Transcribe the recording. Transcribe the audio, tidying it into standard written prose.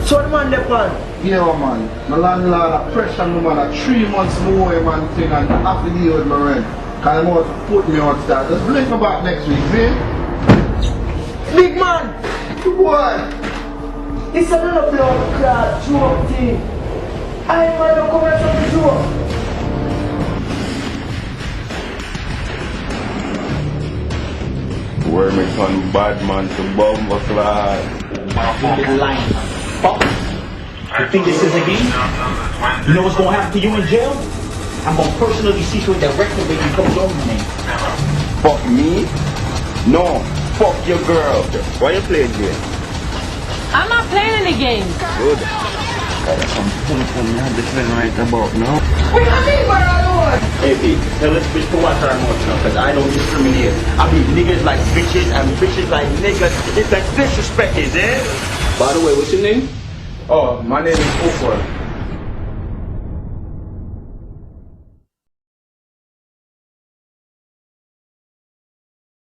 So the man there, man. Yeah, man. My landlord a pressure me, man. 3 months more, man, thing, and half the deal with my rent. Cause I'm about to put me out there. Just blink me back next week, see? Big man. What? It's another blood clot joke thing. I man don't come out from the joke. Wormington bad man to bomber fly. This line, fuck. You think this is a game? You know what's gonna happen to you in jail? I'm gonna personally see to it that record baby comes on your name. Fuck me? No, fuck your girl. Why you playing game? I'm not playing any games. Good. I'm thinking I'm different right about now. We don't need my alone. Hey B, tell this bitch to watch her emotional, cause I don't discriminate. I beat niggas like bitches and bitches like niggas. It's like disrespect, is it? By the way, what's your name? Oh, my name is Ofor.